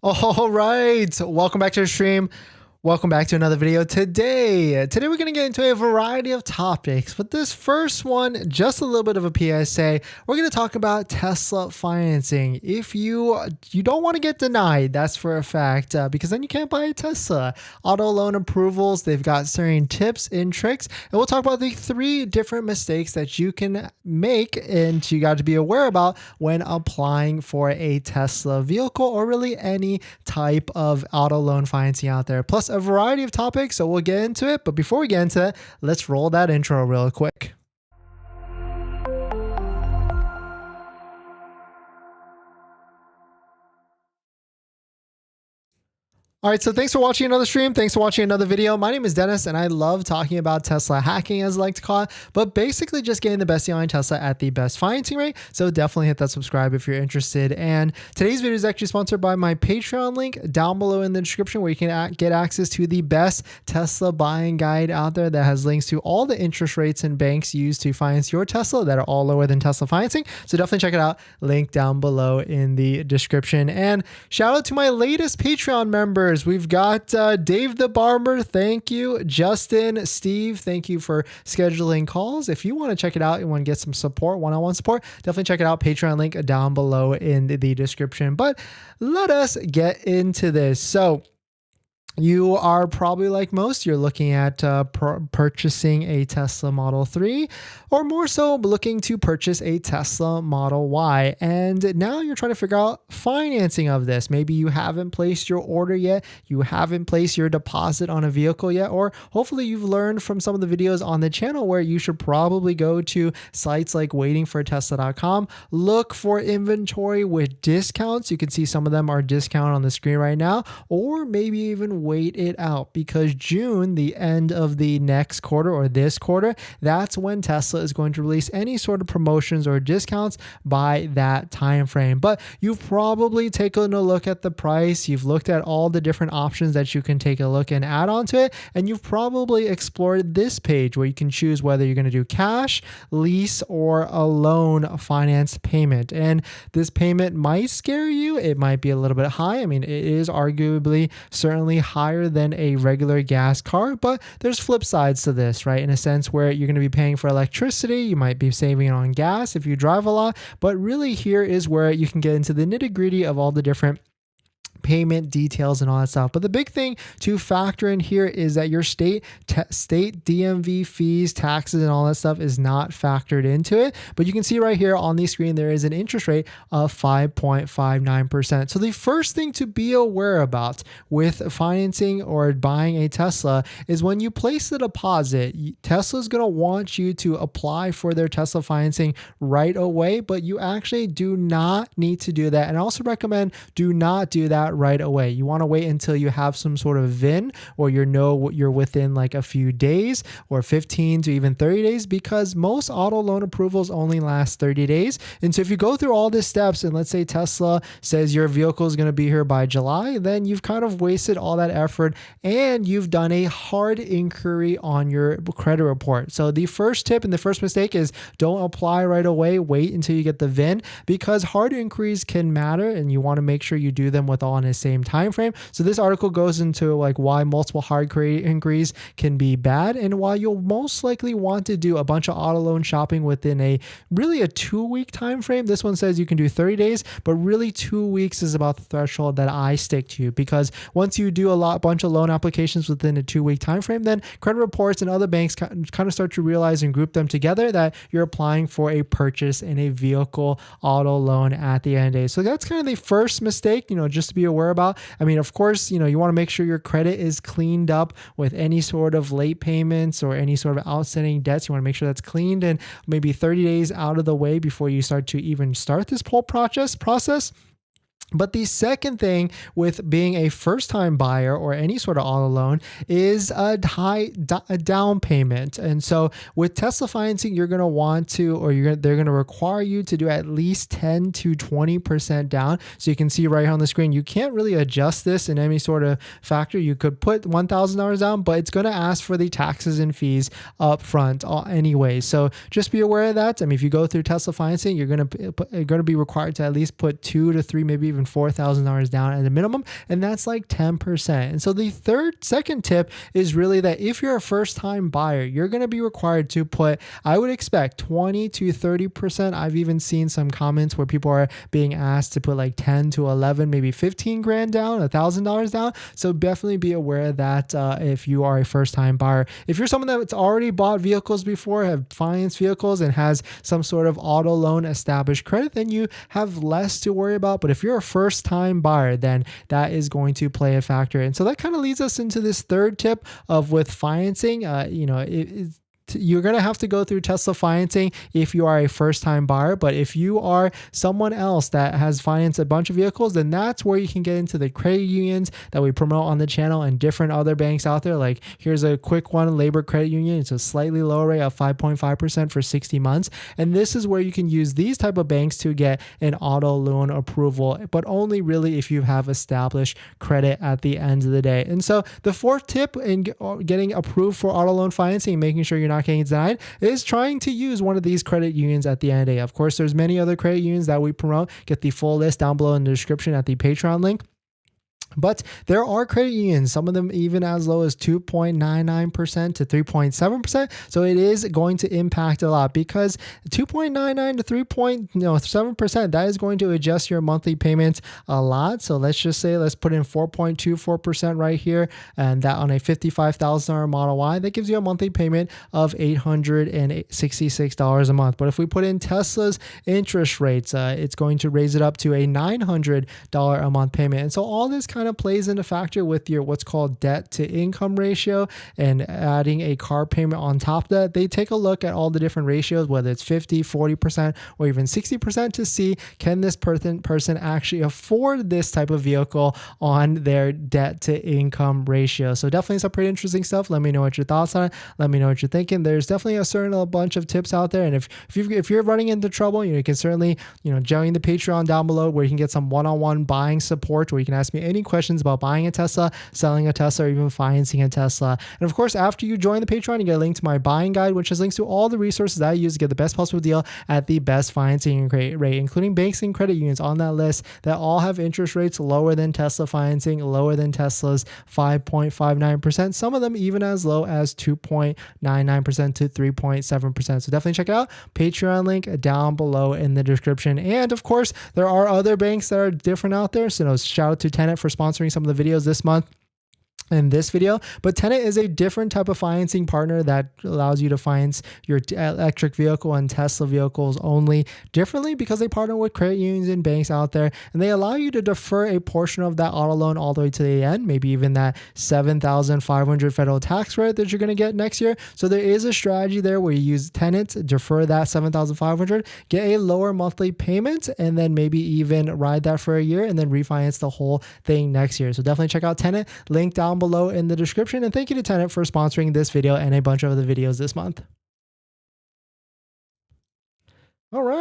All right, welcome back to the stream. Welcome back to another video. Today we're going to get into a variety of topics, but this first one, just a little bit of a PSA. We're going to talk about Tesla financing. If you don't want to get denied, that's for a fact, because then you can't buy a Tesla. Auto loan approvals, they've got certain tips and tricks, and we'll talk about the 3 different mistakes that you can make and you got to be aware about when applying for a Tesla vehicle or really any type of auto loan financing out there. Plus a variety of topics, so we'll get into it. But before we get into it, let's roll that intro real quick. All right, so thanks for watching another stream. Thanks for watching another video. My name is Dennis, and I love talking about Tesla hacking, as I like to call it, but basically just getting the best deal on Tesla at the best financing rate. So definitely hit that subscribe if you're interested. And today's video is actually sponsored by my Patreon link down below in the description, where you can get access to the best Tesla buying guide out there that has links to all the interest rates and banks used to finance your Tesla that are all lower than Tesla financing. So definitely check it out. Link down below in the description. And shout out to my latest Patreon members. We've got Dave the Barber, thank you. Justin, Steve, thank you for scheduling calls. If you want to check it out and want to get some support, one-on-one support, definitely check it out. Patreon link down below in the description. But let us get into this. So you are probably like most, you're looking at purchasing a Tesla Model 3, or more so looking to purchase a Tesla Model Y. And now you're trying to figure out financing of this. Maybe you haven't placed your order yet. You haven't placed your deposit on a vehicle yet, or hopefully you've learned from some of the videos on the channel where you should probably go to sites like waitingfortesla.com, look for inventory with discounts. You can see some of them are discounted on the screen right now, or maybe even wait it out, because June, the end of the next quarter or this quarter, that's when Tesla is going to release any sort of promotions or discounts by that time frame. But you've probably taken a look at the price, you've looked at all the different options that you can take a look and add on to it, and you've probably explored this page where you can choose whether you're going to do cash, lease, or a loan finance payment. And this payment might scare you. It might be a little bit high. I mean, it is arguably certainly higher than a regular gas car, but there's flip sides to this, right? In a sense where you're going to be paying for electricity, you might be saving on gas if you drive a lot, but really here is where you can get into the nitty-gritty of all the different payment details and all that stuff. But the big thing to factor in here is that your state DMV fees, taxes, and all that stuff is not factored into it. But you can see right here on the screen, there is an interest rate of 5.59%. So the first thing to be aware about with financing or buying a Tesla is when you place the deposit, Tesla is going to want you to apply for their Tesla financing right away, but you actually do not need to do that. And I also recommend do not do that right away. You want to wait until you have some sort of VIN, or you're within like a few days or 15 to even 30 days, because most auto loan approvals only last 30 days. And so if you go through all these steps and let's say Tesla says your vehicle is going to be here by July, then you've kind of wasted all that effort and you've done a hard inquiry on your credit report. So the first tip and the first mistake is don't apply right away. Wait until you get the VIN, because hard inquiries can matter and you want to make sure you do them with all in the same time frame. So this article goes into like why multiple hard inquiries can be bad, and why you'll most likely want to do a bunch of auto loan shopping within a 2-week time frame. This one says you can do 30 days, but really 2 weeks is about the threshold that I stick to, because once you do bunch of loan applications within a 2-week time frame, then credit reports and other banks kind of start to realize and group them together that you're applying for a purchase in a vehicle auto loan at the end of the day. So that's kind of the first mistake, just to be aware about. I mean, of course, you want to make sure your credit is cleaned up with any sort of late payments or any sort of outstanding debts. You want to make sure that's cleaned and maybe 30 days out of the way before you start to even start this whole process. But the second thing with being a first-time buyer or any sort of auto loan is a high down payment. And so with Tesla financing, you're going to want to, or they're going to require you to do at least 10 to 20% down. So you can see right here on the screen, you can't really adjust this in any sort of factor. You could put $1,000 down, but it's going to ask for the taxes and fees up front anyway. So just be aware of that. I mean, if you go through Tesla financing, you're going to be required to at least put 2 to 3, maybe even even $4,000 down at a minimum, and that's like 10%. And so the second tip is really that if you're a first-time buyer, you're going to be required to put, I would expect 20 to 30%. I've even seen some comments where people are being asked to put like 10 to 11, maybe 15 grand down, $1,000 down. So definitely be aware of that if you are a first-time buyer. If you're someone that's already bought vehicles before, have financed vehicles, and has some sort of auto loan established credit, then you have less to worry about. But if you're a first-time buyer, then that is going to play a factor. And so that kind of leads us into this third tip of with financing. You're going to have to go through Tesla financing if you are a first-time buyer. But if you are someone else that has financed a bunch of vehicles, then that's where you can get into the credit unions that we promote on the channel and different other banks out there. Like here's a quick one, Labor Credit Union. It's a slightly lower rate of 5.5% for 60 months. And this is where you can use these type of banks to get an auto loan approval, but only really if you have established credit at the end of the day. And so the fourth tip in getting approved for auto loan financing, making sure you're not getting denied, is trying to use one of these credit unions at the end of the day. Of course, there's many other credit unions that we promote. Get the full list down below in the description at the Patreon link. But there are credit unions, some of them even as low as 2.99% to 3.7%. So it is going to impact a lot, because 2.99 to 3.7%, that is going to adjust your monthly payments a lot. So let's just say, let's put in 4.24% right here, and that on a $55,000 Model Y, that gives you a monthly payment of $866 a month. But if we put in Tesla's interest rates, it's going to raise it up to a $900 a month payment. And so all this kind of plays into factor with your what's called debt to income ratio, and adding a car payment on top of that. They take a look at all the different ratios, whether it's 50, 40%, or even 60%, to see can this person actually afford this type of vehicle on their debt to income ratio. So definitely some pretty interesting stuff. Let me know what your thoughts on it. Let me know what you're thinking. There's definitely a bunch of tips out there. And if you're running into trouble, you can certainly, join the Patreon down below, where you can get some one-on-one buying support, where you can ask me any questions about buying a Tesla, selling a Tesla, or even financing a Tesla. And of course, after you join the Patreon, you get a link to my buying guide, which has links to all the resources I use to get the best possible deal at the best financing rate, including banks and credit unions on that list that all have interest rates lower than Tesla financing, lower than Tesla's 5.59%, some of them even as low as 2.99% to 3.7%. So definitely check it out. Patreon link down below in the description. And of course, there are other banks that are different out there. So shout out to Tenet for sponsoring some of the videos this month in this video. But Tenet is a different type of financing partner that allows you to finance your electric vehicle and Tesla vehicles only differently, because they partner with credit unions and banks out there, and they allow you to defer a portion of that auto loan all the way to the end, maybe even that $7,500 federal tax credit that you're going to get next year. So there is a strategy there where you use Tenet, defer that $7,500, get a lower monthly payment, and then maybe even ride that for a year and then refinance the whole thing next year. So definitely check out Tenet, link down below in the description. And thank you to Tenet for sponsoring this video and a bunch of other videos this month. All right.